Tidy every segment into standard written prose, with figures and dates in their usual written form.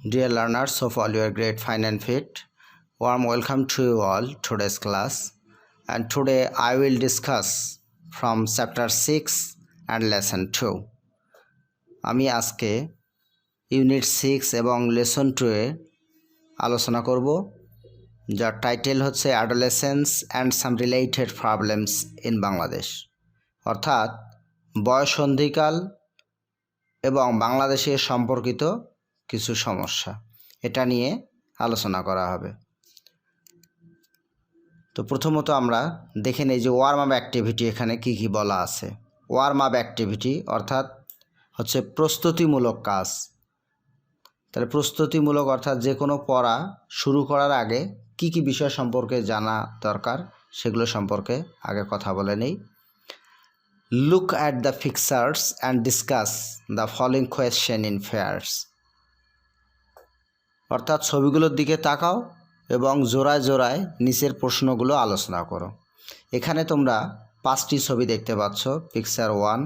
Dear learners of all your grade fine and fit, warm welcome to you all today's class. And today I will discuss from chapter 6 and lesson 2. আমি আজকে unit 6 এবং lesson 2 এ আলোচনা করব, যার title হচ্ছে adolescence and some related problems in Bangladesh, অর্থাৎ বয়ঃসন্ধিকাল এবং বাংলাদেশের সম্পর্কিত কিছু সমস্যা, এটা নিয়ে আলোচনা করা হবে। তো প্রথমত আমরা দেখে নেই যে ওয়ার্ম আপ অ্যাক্টিভিটি এখানে কি কি বলা আছে। ওয়ার্ম আপ অ্যাক্টিভিটি অর্থাৎ হচ্ছে প্রস্তুতিমূলক কাজ। তাহলে প্রস্তুতিমূলক অর্থাৎ যে কোনো পড়া শুরু করার আগে কি কি বিষয় সম্পর্কে জানা দরকার সেগুলো সম্পর্কে আগে কথা বলে নেই। Look at the pictures and discuss the following question in pairs, অর্থাৎ ছবিগুলোর দিকে তাকাও এবং জোড়ায় জোড়ায় নিচের প্রশ্নগুলো আলোচনা করো। এখানে তোমরা 5টি ছবি দেখতে পাচ্ছ। পিকচার 1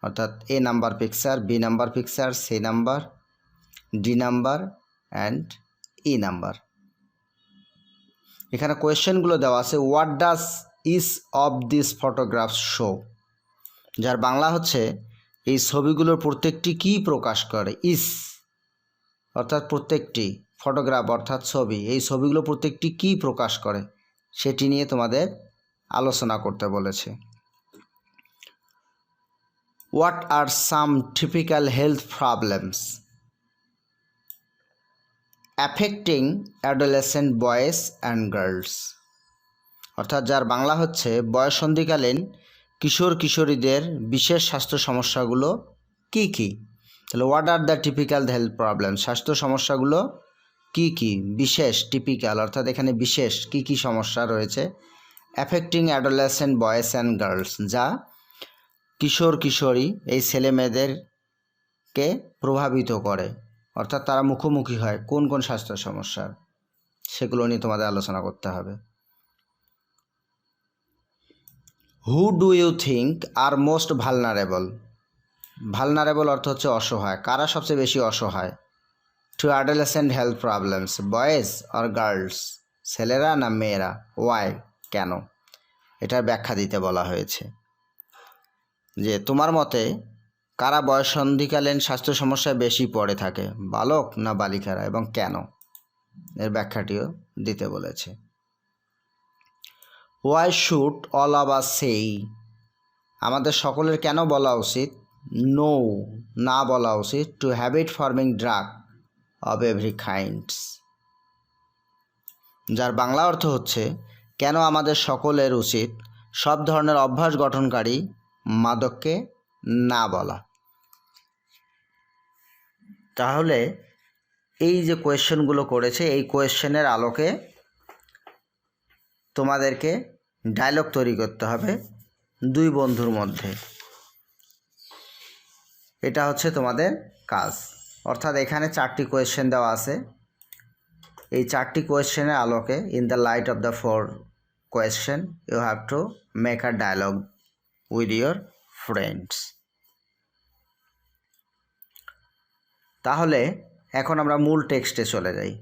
অর্থাৎ A number picture, B number picture, C number, D number and E number. এখানে কোয়েশ্চেনগুলো দেওয়া আছে। What does each of this photographs show, যার বাংলা হচ্ছে এই ছবিগুলোর প্রত্যেকটি কি প্রকাশ করে। ইস অর্থাৎ প্রত্যেকটি, ফটোগ্রাফ অর্থাৎ ছবি, এই ছবিগুলো প্রত্যেকটি কি প্রকাশ করে সেটি নিয়ে তোমাদের আলোচনা করতে বলেছে। What are some typical health problems affecting adolescent boys and girls, অর্থাৎ যার বাংলা হচ্ছে বয়ঃসন্ধিকালীন কিশোর কিশোরীদের বিশেষ স্বাস্থ্য সমস্যাগুলো কি কি। তাহলে what are the typical health problem, স্বাস্থ্য সমস্যাগুলো কি কি, বিশেষ টিপিক্যাল অর্থাৎ এখানে বিশেষ কি কি সমস্যা রয়েছে। Affecting adolescent boys and girls, যা কিশোর কিশোরী এই ছেলে মেয়েদেরকে প্রভাবিত করে, অর্থাৎ তারা মুখোমুখি হয় কোন কোন স্বাস্থ্য সমস্যার, সেগুলো নিয়ে তোমাদের আলোচনা করতে হবে। Who do you think are most vulnerable, vulnerable অর্থ হচ্ছে অসহায়, কারা সবচেয়ে বেশি অসহায়। To adolescent health problems, boys or girls, ছেলেরা না মেয়েরা, ওয়াই কেন, এটার ব্যাখ্যা দিতে বলা হয়েছে। যে তোমার মতে কারা বয়ঃসন্ধিকালীন স্বাস্থ্য সমস্যায় বেশি পড়ে থাকে, বালক না বালিকারা, এবং কেন, এর ব্যাখ্যাটিও দিতে বলেছে। Why should all of us সেই, আমাদের সকলের কেন বলা উচিত নো, না বলা উচিত to habit forming drug of every kinds, যার বাংলা অর্থ হচ্ছে কেন আমাদের সকলের উচিত সব ধরনের অভ্যাস গঠনকারী মাদককে না বলা। তাহলে এই যে কোয়েশ্চেনগুলো করেছে, এই কোয়েশ্চেনের আলোকে তোমাদেরকে ডায়লগ তৈরি করতে হবে দুই বন্ধুর মধ্যে। এটা হচ্ছে তোমাদের কাজ। অর্থাৎ এখানে 4টি কোয়েশ্চেন দেওয়া আছে। এই 4টি কোয়েশ্চেনের আলোকে in the light of the 4 question you have to make a dialogue with your friends. তাহলে এখন আমরা মূল টেক্সটে চলে যাই।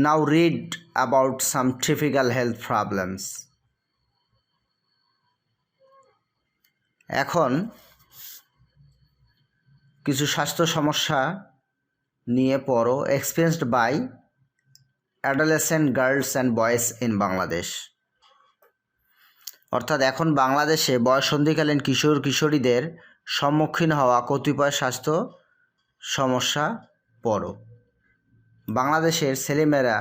Now read about some typical health problems. এখন কিছু স্বাস্থ্য সমস্যা নিয়ে পড়ো। Experienced by adolescent girls and boys in Bangladesh, অর্থাৎ এখন বাংলাদেশে বয়ঃসন্ধিকালীন কিশোর কিশোরীদের সম্মুখীন হওয়া কতিপয় স্বাস্থ্য সমস্যা পড়ো। বাংলাদেশের ছেলেমেয়েরা,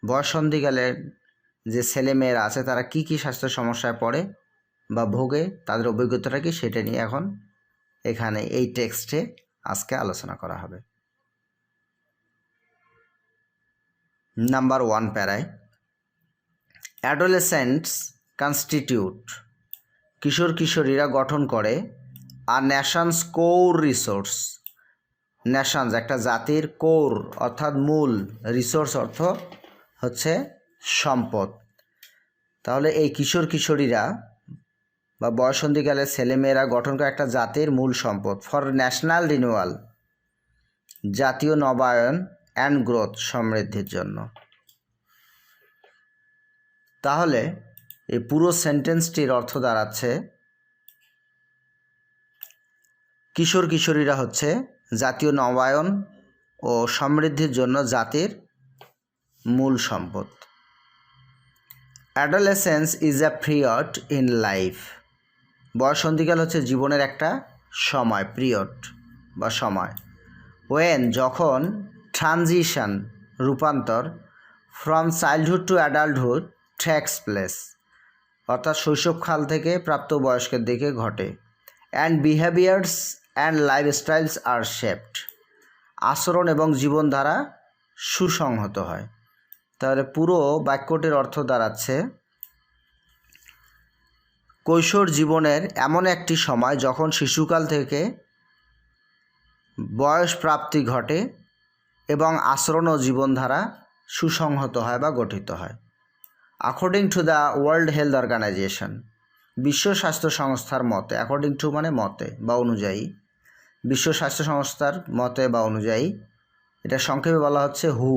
বয়ঃসন্ধিকালের যে ছেলেমেয়েরা আছে তারা কি কি স্বাস্থ্য সমস্যায় পড়ে বা ভোগে, তাদের অভিজ্ঞতাটা কি, সেটা নিয়ে এখন এখানে এই টেক্সটে আজকে আলোচনা করা হবে। নাম্বার 1 প্যারায়, অ্যাডোলেসেন্টস কনস্টিটিউট, কিশোর কিশোরীরা গঠন করে আর ন্যাশনস কোর রিসোর্স, ন্যাশনস একটা জাতির, কোর অর্থাৎ মূল, রিসোর্স অর্থ হচ্ছে সম্পদ। তাহলে এই কিশোর কিশোরীরা বা বয়ঃসন্ধিকালে ছেলেমেয়েরা গঠন করে একটা জাতির মূল সম্পদ। ফর ন্যাশনাল রিনিউয়াল, জাতীয় নবায়ন অ্যান্ড গ্রোথ, সমৃদ্ধির জন্য। তাহলে এই পুরো সেন্টেন্সটির অর্থ দাঁড়াচ্ছে কিশোর কিশোরীরা হচ্ছে জাতীয় নবায়ন ও সমৃদ্ধির জন্য জাতির মূল সম্পদ। Adolescence is a period in life, বয়ঃসন্ধিকাল হচ্ছে জীবনের একটা সময়, পিরিয়ড বা সময়। ওয়েন, যখন, ট্রানজিশন, রূপান্তর, from childhood to adulthood takes place, অর্থাৎ শৈশবকাল থেকে প্রাপ্তবয়স্কের দিকে ঘটে। And behaviours and lifestyles are shaped, আচরণ এবং জীবনধারা সুসংহত হয়। তাহলে পুরো বাক্যটির অর্থ দাঁড়াচ্ছে কৈশোর জীবনের এমন একটি সময় যখন শিশুকাল থেকে বয়স প্রাপ্তি ঘটে এবং আচরণ ও জীবনধারা সুসংহত হয় বা গঠিত হয়। According to the World Health Organization, বিশ্ব স্বাস্থ্য সংস্থার মতে, অ্যাকর্ডিং টু মানে মতে বা অনুযায়ী, বিশ্ব স্বাস্থ্য সংস্থার মতে বা অনুযায়ী, এটা সংক্ষেপে বলা হচ্ছে হু,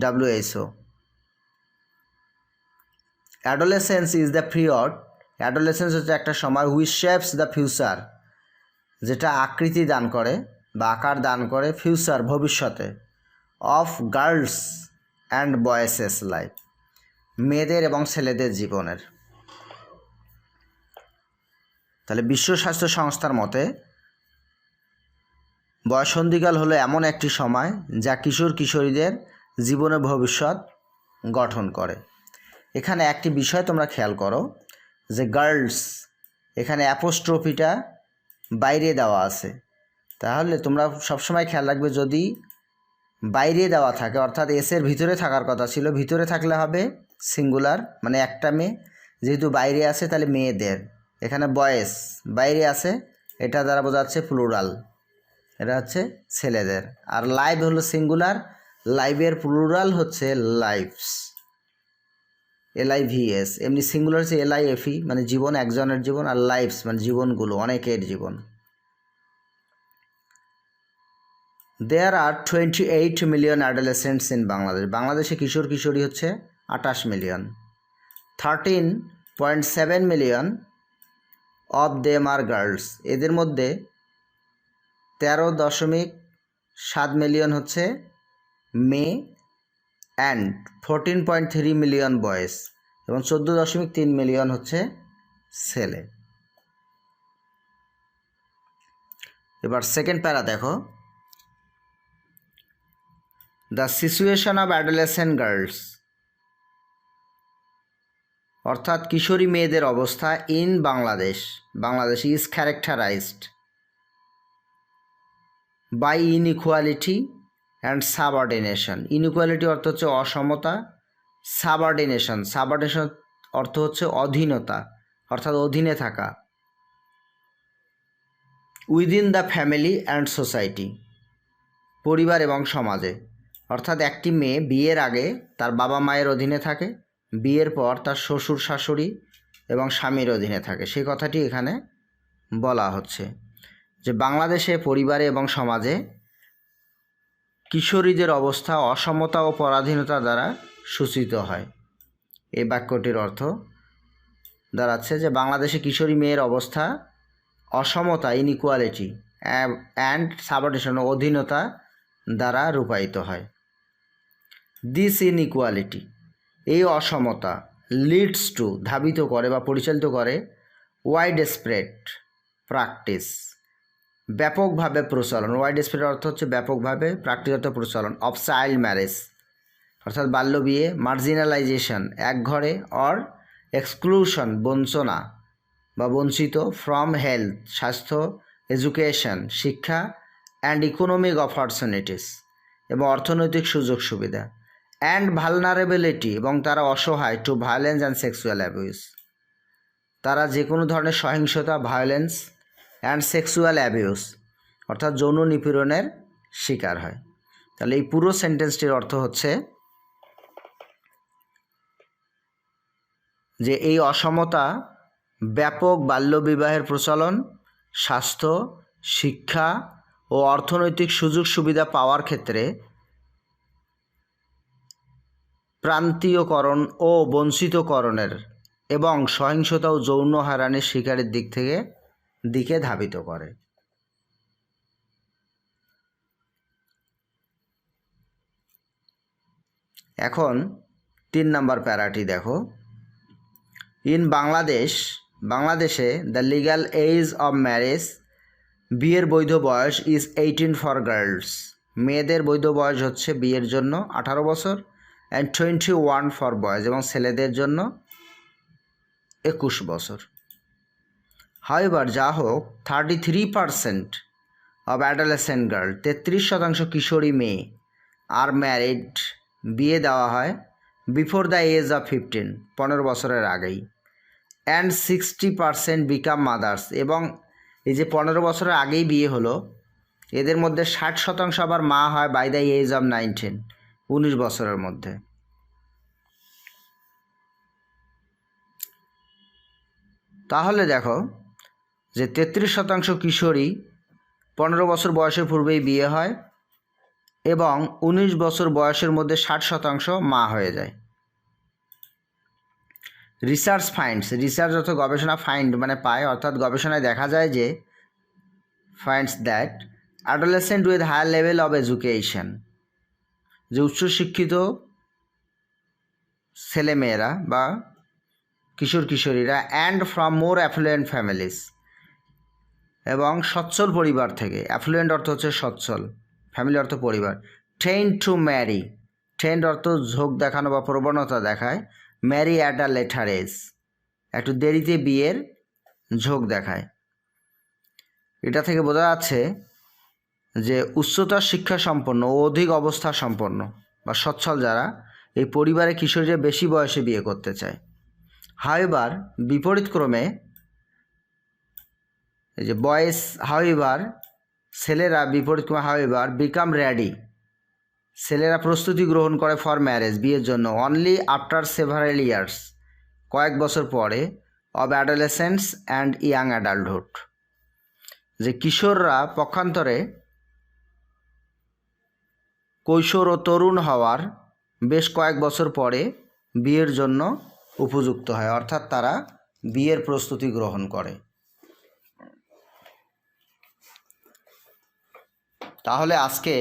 WHO। Adolescence is the period, adolescence হচ্ছে একটা সময় হুইচ শেপস দ্য ফিউচার, যেটা আকৃতি দান করে বা আকার দান করে ফিউচার, ভবিষ্যতে, অফ গার্লস অ্যান্ড বয়েসেস লাইফ, মেয়েদের এবং ছেলেদের জীবনের। তাহলে বিশ্ব স্বাস্থ্য সংস্থার মতে বয়ঃসন্ধিকাল হলো এমন একটি সময় যা কিশোর কিশোরীদের জীবনের ভবিষ্যৎ গঠন করে। এখানে একটি বিষয় তোমরা খেয়াল করো যে গার্লস, এখানে অ্যাপোস্ট্রফিটা বাইরে দেওয়া আছে। তাহলে তোমরা সবসময় খেয়াল রাখবে যদি বাইরে দেওয়া থাকে, অর্থাৎ এসের ভিতরে থাকার কথা ছিল, ভিতরে থাকলে হবে সিঙ্গুলার, মানে একটা মেয়ে, যেহেতু বাইরে আছে তাহলে মেয়েদের। এখানে বয়েস বাইরে আছে, এটা দ্বারা বোঝাচ্ছে প্লুরাল, এটা হচ্ছে ছেলেদের। আর লাইভ হলো সিঙ্গুলার, লাইভের প্লুরাল হচ্ছে লাইভস, LIVES। এমনি সিঙ্গুলার হচ্ছে LIFE, মানে জীবন, একজনের জীবন, আর লাইভস মানে জীবনগুলো, অনেকের জীবন। There are 28 million adolescents in Bangladesh, বাংলাদেশে কিশোর কিশোরী হচ্ছে 28 million. 13.7 million of them are girls, এদের মধ্যে 13.7 মিলিয়ন হচ্ছে মেয়ে, অ্যান্ড 14.3 মিলিয়ন বয়েজ, এবং 14.3 মিলিয়ন হচ্ছে ছেলে। এবার সেকেন্ড প্যারা দেখো, the situation of adolescent girls, অর্থাৎ কিশোরী মেয়েদের অবস্থা in Bangladesh, Bangladesh is characterized by inequality and subordination. Inequality অর্থ হচ্ছে অসমতা, সাবঅর্ডিনেশন, সাবঅর্ডিনেশন অর্থ হচ্ছে অধীনতা, অর্থাৎ অধীনে থাকা। Within the family and society, পরিবার এবং সমাজে, অর্থাৎ একটি মেয়ে বিয়ের আগে তার বাবা মায়ের অধীনে থাকে, বিয়ের পর তার শ্বশুর শাশুড়ি এবং স্বামীর অধীনে থাকে। সেই কথাটি এখানে বলা হচ্ছে যে বাংলাদেশে পরিবারে এবং সমাজে কিশোরীদের অবস্থা অসমতা ও পরাধীনতা দ্বারা সূচিত হয়। এই বাক্যটির অর্থ দাঁড়াচ্ছে যে বাংলাদেশে কিশোরী মেয়ের অবস্থা অসমতা, ইনইকুয়ালিটি অ্যান্ড সাবঅর্ডিনেশন, অধীনতা দ্বারা রূপায়িত হয়। দিস ইনইকুয়ালিটি, এই অসমতা, লিডস টু, ধাবিত করে বা পরিচালিত করে, ওয়াইড স্প্রেড প্র্যাকটিস, ব্যাপকভাবে প্রচলন, ওয়াইড স্প্রেড অর্থ হচ্ছে ব্যাপকভাবে, প্র্যাকটিস অর্থ প্রচলন, অফ চাইল্ড ম্যারেজ অর্থাৎ বাল্য বিয়ে, মার্জিনালাইজেশন একঘরে, অর এক্সক্লুশন বঞ্চনা বা বঞ্চিত, ফ্রম হেলথ স্বাস্থ্য, এডুকেশন শিক্ষা, অ্যান্ড ইকোনমিক অপরচুনিটিস এবং অর্থনৈতিক সুযোগ সুবিধা, অ্যান্ড ভালনারেবিলিটি এবং তারা অসহায়, to violence and sexual abuse, তারা যে কোনো ধরনের সহিংসতা, ভায়োলেন্স অ্যান্ড সেক্সুয়াল অ্যাবিউজ অর্থাৎ যৌন নিপীড়নের শিকার হয়। তাহলে এই পুরো সেন্টেন্সটির অর্থ হচ্ছে যে এই অসমতা ব্যাপক বাল্যবিবাহের প্রচলন, স্বাস্থ্য, শিক্ষা ও অর্থনৈতিক সুযোগ সুবিধা পাওয়ার ক্ষেত্রে প্রান্তীয়করণ ও বঞ্চিতকরণের এবং সহিংসতা ও যৌন হয়রানির শিকারের দিকে ধাবিত করে। এখন 3 নম্বর প্যারাটি দেখো। ইন বাংলাদেশে the legal age of marriage, বিয়ের বৈধ বয়স ইজ 18 ফর গার্লস, মেয়েদের বৈধ বয়স হচ্ছে বিয়ের জন্য 18 বছর, অ্যান্ড 21 ফর বয়েজ, এবং ছেলেদের জন্য 21 বছর। হাউএভার, যা হোক, 33% অব অ্যাডোলেসেন্ট গার্ল, 33% কিশোরী মেয়ে আর ম্যারিড, বিয়ে দেওয়া হয় বিফোর দ্য এজ অফ 15, 15 বছরের আগেই, অ্যান্ড 60% বিকাম মাদার্স, এবং এই যে 15 বছরের আগেই বিয়ে হলো এদের মধ্যে 60% আবার মা হয় বাই দ্য এজ অফ 19, 19 বছরের মধ্যে। তাহলে দেখো যে 33% কিশোরী 15 বছর বয়সের পূর্বেই বিয়ে হয় এবং 19 বছর বয়সের মধ্যে 60% মা হয়ে যায়। রিসার্চ অর্থ গবেষণা, ফাইন্ড মানে পায়, অর্থাৎ গবেষণায় দেখা যায় যে finds that adolescent with higher level of education, যে উচ্চশিক্ষিত ছেলেমেয়েরা বা কিশোরীরা, and from more affluent families, এবং সচ্ছল পরিবার থেকে, অ্যাফ্লুয়েন্ট অর্থ হচ্ছে সচ্ছল, ফ্যামিলি অর্থ পরিবার, ট্রেন্ড টু ম্যারি, ট্রেন্ড অর্থ ঝোঁক দেখানো বা প্রবণতা দেখায়, marry at a later age, একটু দেরিতে বিয়ের ঝোঁক দেখায়। এটা থেকে বোঝা যাচ্ছে যে উচ্চতর শিক্ষা সম্পন্ন ও অধিক অবস্থা সম্পন্ন বা সচ্ছল যারা, এই পরিবারে কিশোরীরা বেশি বয়সে বিয়ে করতে চায়। হাউএভার, বিপরীতক্রমে, এই যে বয়েজ, হাউএভার ছেলেরা বিপরীতক্রমে, হাউএভার বিকাম রেডি, ছেলেরা প্রস্তুতি গ্রহণ করে ফর ম্যারেজ, বিয়ের জন্য, অনলি আফটার সেভারাল ইয়ার্স, কয়েক বছর পরে, of adolescence and young adulthood, যে কিশোররা পক্ষান্তরে কৈশোর ও তরুণ হওয়ার বেশ কয়েক বছর পরে বিয়ের জন্য উপযুক্ত হয়, অর্থাৎ তারা বিয়ের প্রস্তুতি গ্রহণ করে। তাহলে আজকে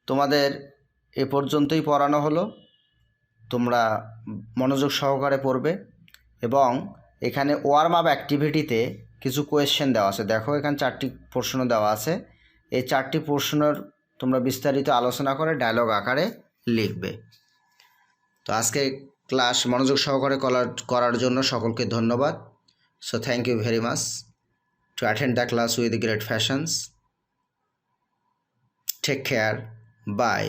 তোমাদের এ পর্যন্তই পড়ানো হলো, তোমরা মনোযোগ সহকারে পড়বে, এবং এখানে ওয়ার্ম আপ অ্যাক্টিভিটিতে কিছু কোয়েশ্চেন দেওয়া আছে। দেখো এখানে 4টি প্রশ্ন দেওয়া আছে, এই 4টি প্রশ্নের তোমরা বিস্তারিত আলোচনা করে ডায়লগ আকারে লিখবে। তো আজকে ক্লাস মনোযোগ সহকারে করার জন্য সকলকে ধন্যবাদ। So thank you very much to attend the class with great fashions. Take care, by.